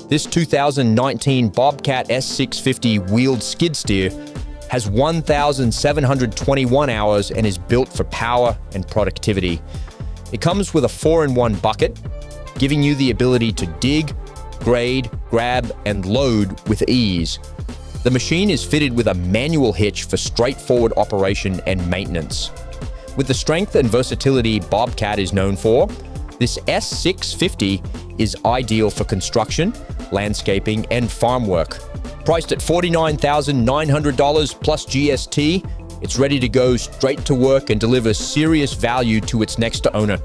This 2019 Bobcat S650 wheeled skid steer has 1,721 hours and is built for power and productivity. It comes with a 4-in-1 bucket, giving you the ability to dig, grade, grab, and load with ease. The machine is fitted with a manual hitch for straightforward operation and maintenance. With the strength and versatility Bobcat is known for, this S650 is ideal for construction, landscaping, and farm work. Priced at $49,900 plus GST, it's ready to go straight to work and deliver serious value to its next owner.